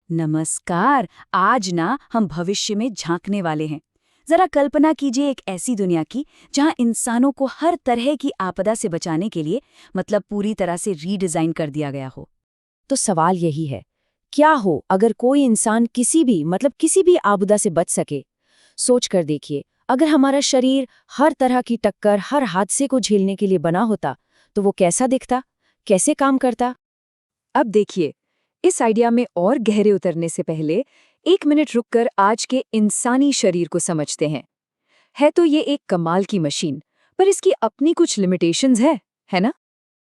नमस्कार। आज ना हम भविष्य में झांकने वाले हैं। जरा कल्पना कीजिए एक ऐसी दुनिया की जहां इंसानों को हर तरह की आपदा से बचाने के लिए पूरी तरह से रीडिजाइन कर दिया गया हो। तो सवाल यही है, क्या हो अगर कोई इंसान किसी भी आपदा से बच सके। सोच कर देखिए, अगर हमारा शरीर हर तरह की टक्कर, हर हादसे को झेलने के लिए बना होता, तो वो कैसा दिखता, कैसे काम करता। अब देखिए, इस आइडिया में और गहरे उतरने से पहले 1 मिनट रुककर आज के इंसानी शरीर को समझते हैं। है तो ये एक कमाल की मशीन, पर इसकी अपनी कुछ लिमिटेशंस है ना?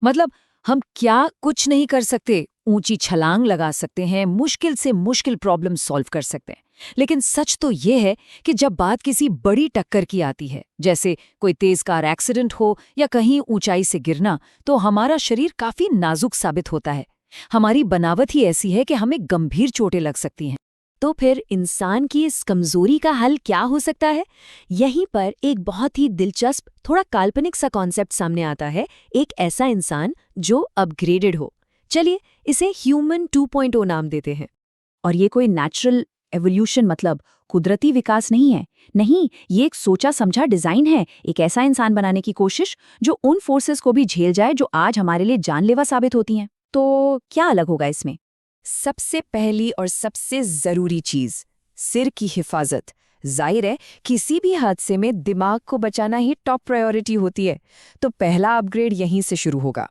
मतलब हम क्या कुछ नहीं कर सकते, ऊंची छलांग लगा सकते हैं, मुश्किल से मुश्किल प्रॉब्लम सॉल्व कर सकते हैं, लेकिन सच तो ये है कि जब बात किसी बड़ी टक्कर की आती है, जैसे कोई तेज कार एक्सीडेंट हो या कहीं ऊंचाई से गिरना, तो हमारा शरीर काफी नाजुक साबित होता है। हमारी बनावट ही ऐसी है कि हमें गंभीर चोटें लग सकती हैं। तो फिर इंसान की इस कमजोरी का हल क्या हो सकता है? यहीं पर एक बहुत ही दिलचस्प, थोड़ा काल्पनिक सा कॉन्सेप्ट सामने आता है, एक ऐसा इंसान जो अपग्रेडेड हो। चलिए इसे ह्यूमन 2.0 नाम देते हैं। और ये कोई नेचुरल एवोल्यूशन मतलब कुदरती विकास नहीं है। नहीं, ये एक सोचा समझा डिजाइन है, एक ऐसा इंसान बनाने की कोशिश जो उन फोर्सेस को भी झेल जाए जो आज हमारे लिए जानलेवा साबित होती हैं। तो क्या अलग होगा इसमें? सबसे पहली और सबसे जरूरी चीज, सिर की हिफाजत। जाहिर है, किसी भी हादसे में दिमाग को बचाना ही टॉप प्रायोरिटी होती है, तो पहला अपग्रेड यहीं से शुरू होगा।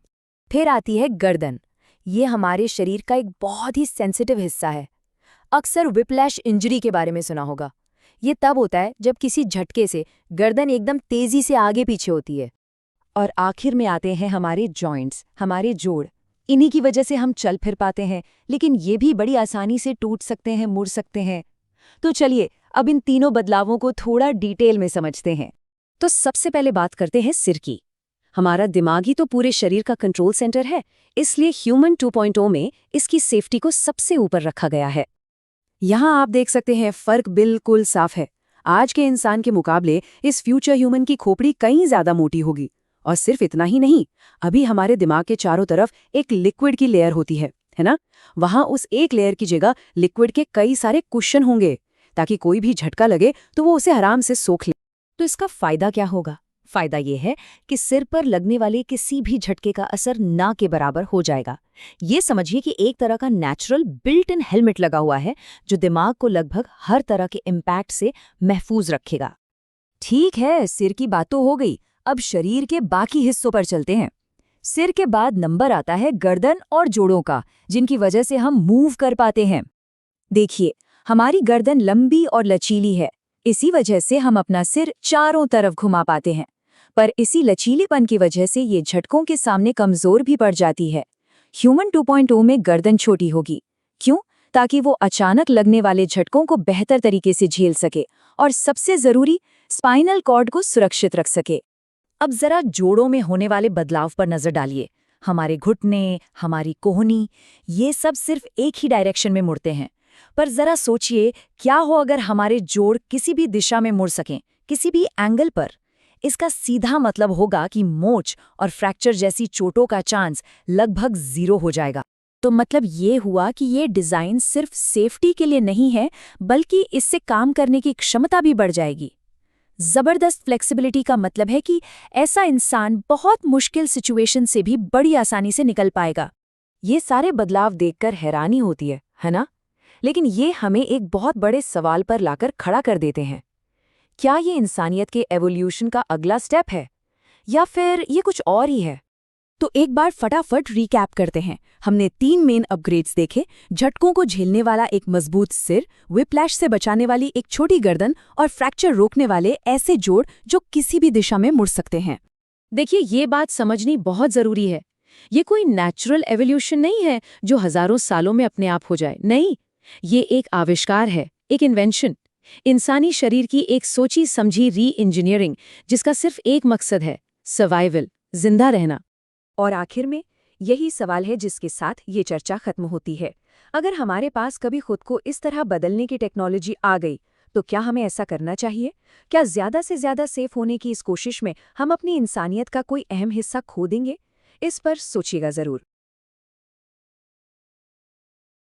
फिर आती है गर्दन। ये हमारे शरीर का एक बहुत ही सेंसिटिव हिस्सा है। अक्सर विप्लैश इंजरी के बारे में सुना होगा। ये तब होता है जब किसी झटके से गर्दन एकदम तेजी से आगे पीछे होती है। और आखिर में आते हैं हमारे जॉइंट्स, हमारे जोड़। इन्हीं की वजह से हम चल फिर पाते हैं, लेकिन ये भी बड़ी आसानी से टूट सकते हैं, मुड़ सकते हैं। तो चलिए अब इन तीनों बदलावों को थोड़ा डिटेल में समझते हैं। तो सबसे पहले बात करते हैं सिर की। हमारा दिमाग ही तो पूरे शरीर का कंट्रोल सेंटर है, इसलिए ह्यूमन 2.0 में इसकी सेफ्टी को सबसे ऊपर रखा गया है। यहाँ आप देख सकते हैं, फर्क बिल्कुल साफ है। आज के इंसान के मुकाबले इस फ्यूचर ह्यूमन की खोपड़ी कहीं ज्यादा मोटी होगी। और सिर्फ इतना ही नहीं, अभी हमारे दिमाग के चारों तरफ एक लिक्विड की लेयर होती है ना? वहां उस एक लेयर की जगह लिक्विड के कई सारे कुशन होंगे, ताकि कोई भी झटका लगे तो वो उसे आराम से सोख ले। तो इसका फायदा क्या होगा? फायदा ये है कि सिर पर लगने वाले किसी भी झटके का असर ना के बराबर हो जाएगा। ये समझिए कि एक तरह का नेचुरल बिल्ट इन हेलमेट लगा हुआ है, जो दिमाग को लगभग हर तरह के इम्पैक्ट से महफूज रखेगा। ठीक है, सिर की बात तो हो गई। अब शरीर के बाकी हिस्सों पर चलते हैं। सिर के बाद नंबर आता है गर्दन और जोड़ों का, जिनकी वजह से हम मूव कर पाते हैं। देखिए, हमारी गर्दन लंबी और लचीली है, इसी वजह से हम अपना सिर चारों तरफ घुमा पाते हैं। पर इसी लचीलेपन की वजह से ये झटकों के सामने कमजोर भी पड़ जाती है। ह्यूमन 2.0 में गर्दन छोटी होगी। क्यों? ताकि वो अचानक लगने वाले झटकों को बेहतर तरीके से झेल सके और सबसे जरूरी, स्पाइनल कॉर्ड को सुरक्षित रख सके। अब जरा जोड़ों में होने वाले बदलाव पर नजर डालिए। हमारे घुटने, हमारी कोहनी, ये सब सिर्फ एक ही डायरेक्शन में मुड़ते हैं। पर जरा सोचिए, क्या हो अगर हमारे जोड़ किसी भी दिशा में मुड़ सकें, किसी भी एंगल पर? इसका सीधा मतलब होगा कि मोच और फ्रैक्चर जैसी चोटों का चांस लगभग 0 हो जाएगा। तो मतलब ये हुआ कि ये डिजाइन सिर्फ सेफ्टी के लिए नहीं है, बल्कि इससे काम करने की क्षमता भी बढ़ जाएगी। जबरदस्त फ्लेक्सिबिलिटी का मतलब है कि ऐसा इंसान बहुत मुश्किल सिचुएशन से भी बड़ी आसानी से निकल पाएगा। ये सारे बदलाव देखकर हैरानी होती है ना? लेकिन ये हमें एक बहुत बड़े सवाल पर लाकर खड़ा कर देते हैं। क्या ये इंसानियत के एवोल्यूशन का अगला स्टेप है, या फिर ये कुछ और ही है? तो एक बार फटाफट रिकैप करते हैं। हमने 3 मेन अपग्रेड्स देखे: झटकों को झेलने वाला एक मजबूत सिर, विप्लैश से बचाने वाली एक छोटी गर्दन और फ्रैक्चर रोकने वाले ऐसे जोड़ जो किसी भी दिशा में मुड़ सकते हैं। देखिए, ये बात समझनी बहुत जरूरी है। ये कोई नेचुरल एवोल्यूशन नहीं है जो हजारों सालों में अपने आप हो जाए। नहीं, ये एक आविष्कार है, एक इन्वेंशन, इंसानी शरीर की एक सोची समझी री इंजीनियरिंग, जिसका सिर्फ एक मकसद है, सर्वाइवल, जिंदा रहना। और आखिर में यही सवाल है जिसके साथ ये चर्चा खत्म होती है। अगर हमारे पास कभी खुद को इस तरह बदलने की टेक्नोलॉजी आ गई, तो क्या हमें ऐसा करना चाहिए? क्या ज्यादा से ज्यादा सेफ होने की इस कोशिश में हम अपनी इंसानियत का कोई अहम हिस्सा खो देंगे? इस पर सोचिएगा जरूर।